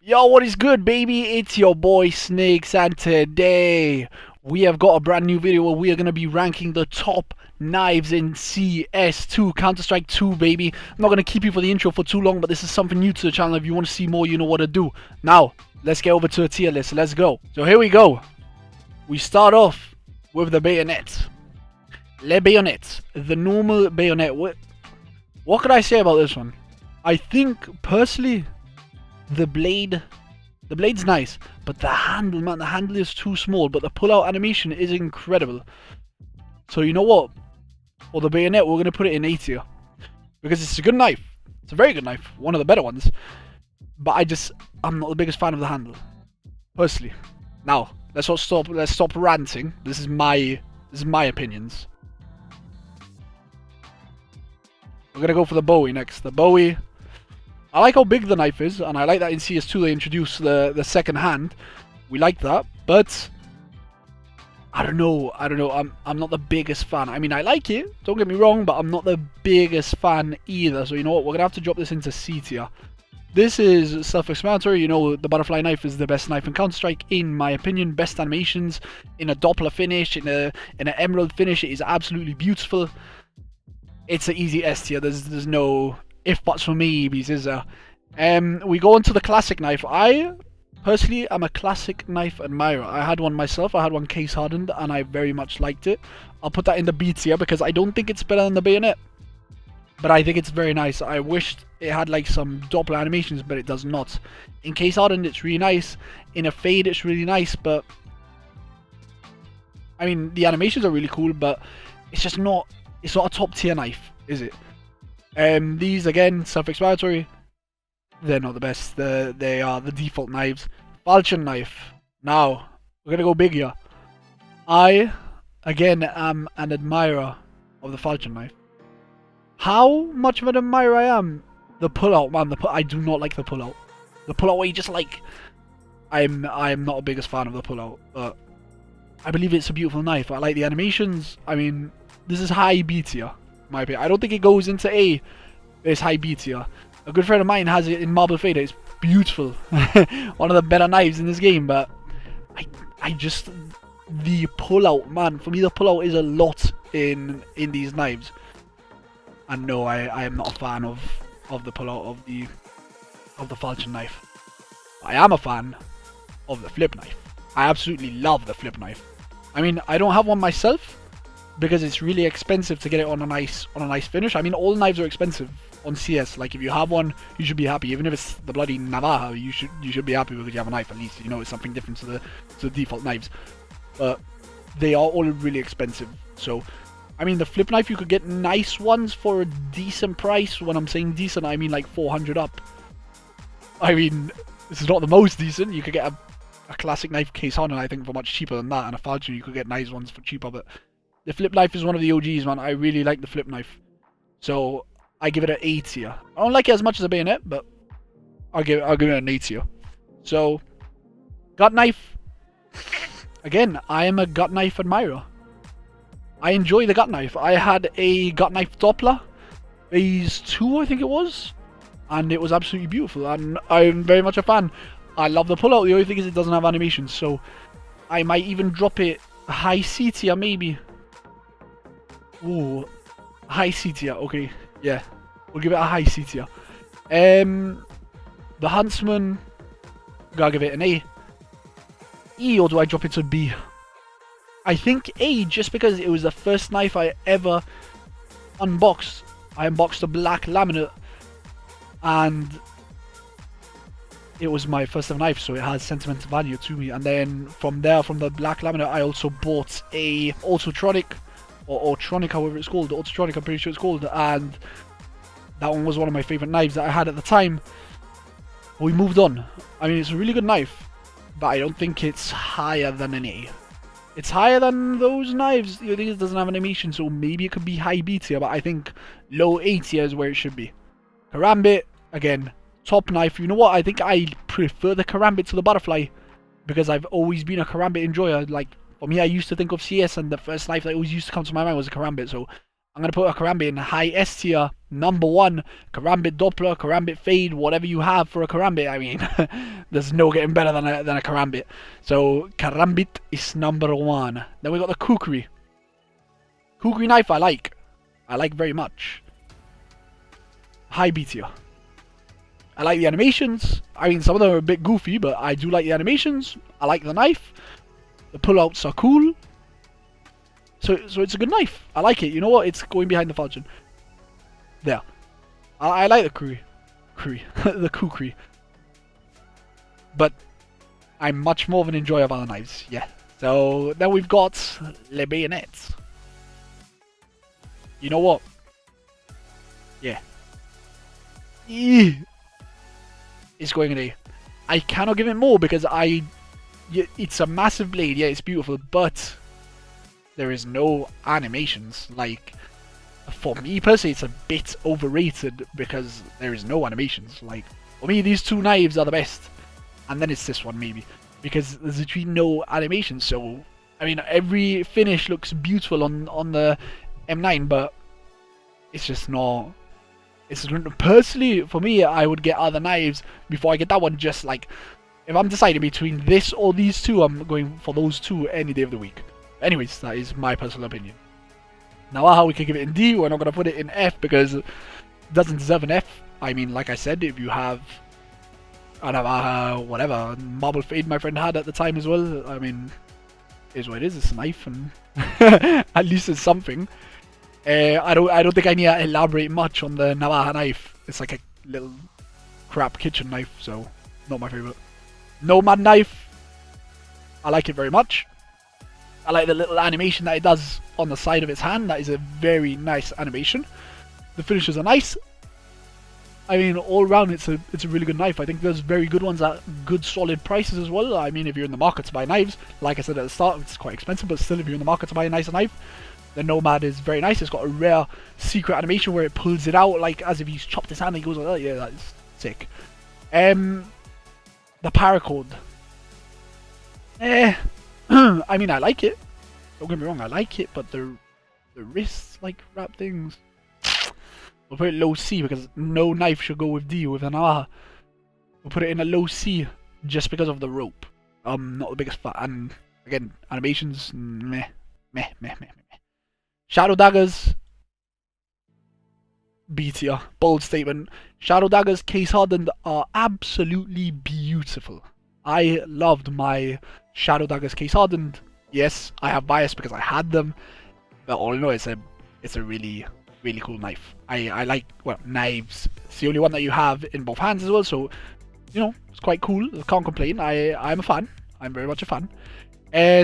Yo, what is good, baby? It's your boy Snakes, and today we have got a brand new video where we are going to be ranking the top knives in CS2, Counter-Strike 2, baby. I'm not going to keep you for the intro for too long, but this is something new to the channel. If you want to see more, you know what to do. Now, let's get over to a tier list. Let's go. So here we go. We start off with the bayonet. Le bayonet. The normal bayonet. What could I say about this one? I think, personally, the blade's nice, but the handle, man, the handle is too small, but the pull-out animation is incredible. So you know what? For the bayonet, we're going to put it in A tier. Because it's a good knife. It's a very good knife. One of the better ones. But I'm not the biggest fan of the handle. Personally. Now, let's stop ranting. This is my opinions. We're going to go for the Bowie next. The Bowie, I like how big the knife is, and I like that in CS2 they introduced the second hand. We like that, but I don't know. I'm not the biggest fan. I mean, I like it, don't get me wrong, but I'm not the biggest fan either. So you know what? We're gonna have to drop this into C tier. This is self-explanatory. You know, the butterfly knife is the best knife in Counter-Strike, in my opinion. Best animations in a Doppler finish, in an emerald finish. It is absolutely beautiful. It's an easy S tier. There's no if buts for me, is there? We go into the classic knife. I personally am a classic knife admirer. I had one myself. I had one case hardened, and I very much liked it. I'll put that in the B tier because I don't think it's better than the bayonet, but I think it's very nice. I wished it had like some Doppler animations, but it does not. In case hardened, it's really nice. In a fade, it's really nice, but I mean, the animations are really cool, but it's just not. It's not a top tier knife, is it? These again, self-explanatory. They're not the best. They are the default knives. Falchion knife. Now we're gonna go big here. I again am an admirer of the falchion knife. How much of an admirer I am? The pull-out, man. I do not like the pull-out. The pull-out where you just like. I'm not the biggest fan of the pull-out, but I believe it's a beautiful knife. I like the animations. I mean, this is high B tier, in my opinion. I don't think it goes into A. It's high B tier. A good friend of mine has it in Marble Fader. It's beautiful. One of the better knives in this game, but I just, the pull-out, man. For me, the pull-out is a lot in these knives. And no, I am not a fan of the pull-out of the falchion knife. I am a fan of the flip knife. I absolutely love the flip knife. I mean, I don't have one myself because it's really expensive to get it on a nice finish. I mean, all knives are expensive on CS. Like, if you have one, you should be happy. Even if it's the bloody Navaja, you should be happy because you have a knife at least. You know, it's something different to the default knives. But they are all really expensive. So, I mean, the flip knife, you could get nice ones for a decent price. When I'm saying decent, I mean like 400 up. I mean, this is not the most decent. You could get a classic knife case hardened, I think, for much cheaper than that. And a falchion, you could get nice ones for cheaper. But the flip knife is one of the OGs, man. I really like the flip knife. So I give it an A tier. I don't like it as much as a bayonet, but I'll give it an A tier. So, gut knife. Again, I am a gut knife admirer. I enjoy the gut knife. I had a gut knife Doppler, phase 2, I think it was, and it was absolutely beautiful. And I'm very much a fan. I love the pullout. The only thing is it doesn't have animation, so I might even drop it high C tier, maybe. Ooh, high C tier. Okay, yeah, we'll give it a high C tier. The Huntsman, gotta give it an A. E, or do I drop it to B? I think A, just because it was the first knife I ever unboxed. I unboxed a black laminate, and it was my first ever knife, so it has sentimental value to me. And then from there, from the black laminate, I also bought a Autotronic, or Autronic, however it's called. The Autotronic, I'm pretty sure it's called, and that one was one of my favourite knives that I had at the time. But we moved on. I mean, it's a really good knife, but I don't think it's higher than an A. It's higher than those knives. The thing is, it doesn't have animation, so maybe it could be high B tier, but I think low A tier is where it should be. Karambit, again, top knife. You know what? I think I prefer the Karambit to the butterfly because I've always been a Karambit enjoyer. Like, for me, I used to think of CS, and the first knife that always used to come to my mind was a Karambit. So I'm going to put a karambit in high S tier, number 1, karambit Doppler, karambit Fade, whatever you have for a karambit. I mean, there's no getting better than a karambit. So, karambit is number 1. Then we got the kukri. Kukri knife I like very much. High B tier. I like the animations. I mean, some of them are a bit goofy, but I do like the animations. I like the knife. The pullouts are cool. So it's a good knife. I like it. You know what? It's going behind the falchion. There. I like the the kukri. But I'm much more of an enjoyer of other knives. Yeah. So then we've got le bayonets. You know what? Yeah. It's going in A. I cannot give it more because it's a massive blade. Yeah, it's beautiful, but there is no animations. Like, for me personally, it's a bit overrated because there is no animations. Like, for me, these 2 knives are the best, and then it's this one maybe because there's literally no animations. So, I mean, every finish looks beautiful on the M9, but it's just not. It's personally for me, I would get other knives before I get that one. Just like if I'm deciding between this or these 2, I'm going for those 2 any day of the week. Anyways, that is my personal opinion. Now, how we can give it in D, we're not going to put it in F because it doesn't deserve an F. I mean, like I said, if you have whatever marble fade my friend had at the time as well, I mean, it is what it is. It's a knife, and at least it's something. I don't think I need to elaborate much on the Navaja knife. It's like a little crap kitchen knife, so not my favorite. Nomad knife, I like it very much. I like the little animation that it does on the side of its hand. That is a very nice animation. The finishes are nice. I mean, all around, it's a really good knife. I think there's very good ones at good solid prices as well. I mean, if you're in the market to buy knives, like I said at the start, it's quite expensive, but still, if you're in the market to buy a nicer knife, the Nomad is very nice. It's got a rare secret animation where it pulls it out like as if he's chopped his hand and he goes like that. Yeah, that's sick. The Paracord. I mean, I like it. Don't get me wrong, I like it, but the wrists like wrap things. We'll put it low C because no knife should go with D with an Navaja. We'll put it in a low C just because of the rope. Not the biggest fan. And again, animations, meh. Shadow daggers, B tier. Bold statement. Shadow daggers, case hardened, are absolutely beautiful. I loved my shadow daggers case hardened. Yes, I have bias because I had them, but all in all, it's a really cool knife. I like, well, knives. It's the only one that you have in both hands as well, so you know, it's quite cool. I can't complain. I'm a fan. I'm very much a fan.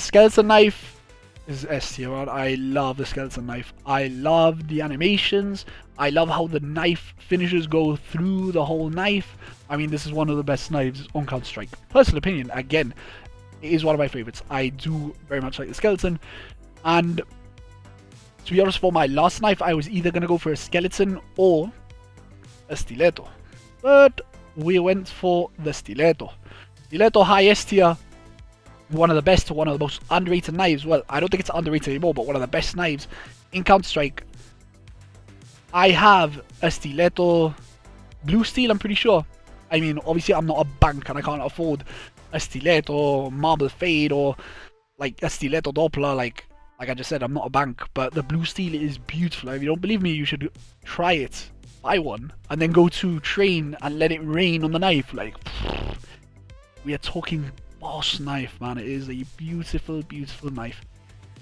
Skeleton knife is S tier. I love the skeleton knife. I love the animations. I love how the knife finishes go through the whole knife. I mean, this is one of the best knives on Counter-Strike. Personal opinion, again, it is one of my favorites. I do very much like the skeleton. And to be honest, for my last knife, I was either going to go for a skeleton or a stiletto. But we went for the stiletto. Stiletto high S tier. One of the best, one of the most underrated knives. Well, I don't think it's underrated anymore, but one of the best knives in Counter-Strike. I have a stiletto blue steel, I'm pretty sure. I mean, obviously I'm not a bank and I can't afford a stiletto marble fade or like a stiletto Doppler. Like I just said, I'm not a bank, but the blue steel is beautiful. If you don't believe me, you should try it. Buy one and then go to train and let it rain on the knife. Like, we are talking boss knife, man. It is a beautiful knife.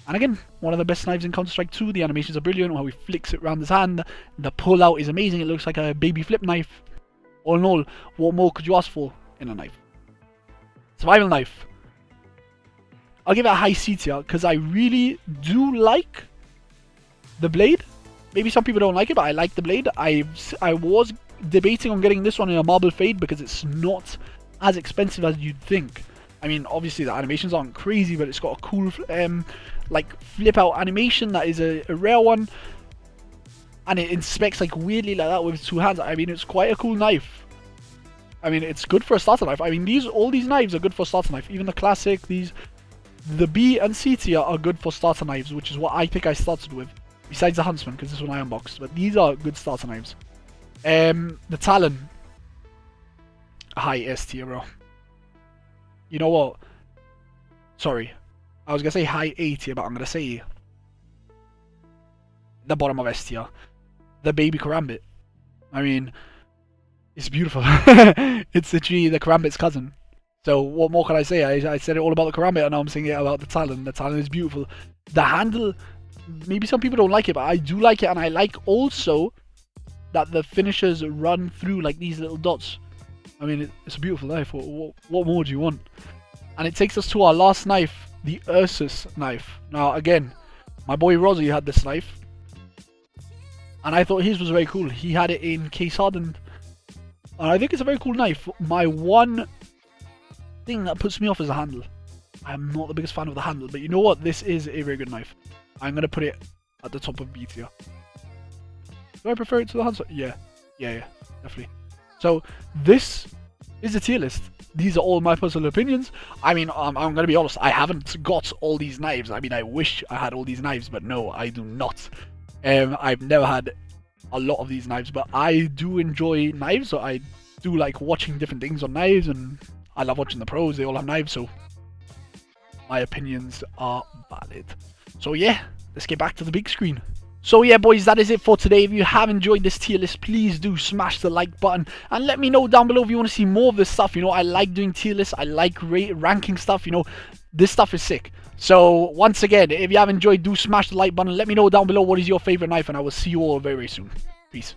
And again, one of the best knives in Counter-Strike 2. The animations are brilliant. How he flicks it around his hand. The pull out is amazing. It looks like a baby flip knife. All in all, what more could you ask for in a knife? Survival knife. I'll give it a high C tier because I really do like the blade. Maybe some people don't like it, but I like the blade. I was debating on getting this one in a marble fade because it's not as expensive as you'd think. I mean, obviously the animations aren't crazy, but it's got a cool like flip out animation that is a rare one, and it inspects like weirdly like that with two hands. I mean, it's quite a cool knife. I mean, it's good for a starter knife. I mean, all these knives are good for starter knife. Even the classic, the B and C tier are good for starter knives, which is what I think I started with. besides the Huntsman, because this one I unboxed. But these are good starter knives. The Talon, high S tier, bro. You know what? Sorry, I was gonna say high A tier, but I'm gonna say the bottom of S tier. The baby Karambit. I mean, it's beautiful. It's literally the Karambit's cousin. So what more can I say? I said it all about the Karambit, and now I'm saying it about the Talon. The Talon is beautiful. The handle, maybe some people don't like it, but I do like it, and I like also that the finishers run through like these little dots. I mean, it's a beautiful knife. What more do you want? And it takes us to our last knife, the Ursus knife. Now, again, my boy Rozzy had this knife, and I thought his was very cool. He had it in case hardened, and I think it's a very cool knife. My one thing that puts me off is the handle. I'm not the biggest fan of the handle, but you know what? This is a very good knife. I'm going to put it at the top of B tier. Do I prefer it to the Huntsman? Yeah, definitely. So, this is the tier list. These are all my personal opinions. I mean, I'm going to be honest, I haven't got all these knives. I mean, I wish I had all these knives, but no, I do not. I've never had a lot of these knives, but I do enjoy knives, so I do like watching different things on knives, and I love watching the pros. They all have knives, so my opinions are valid. So yeah, let's get back to the big screen. So yeah, boys, that is it for today. If you have enjoyed this tier list, please do smash the like button and let me know down below if you want to see more of this stuff. You know, I like doing tier lists. I like ranking stuff. You know, this stuff is sick. So once again, if you have enjoyed, do smash the like button. Let me know down below what is your favorite knife, and I will see you all very, very soon. Peace.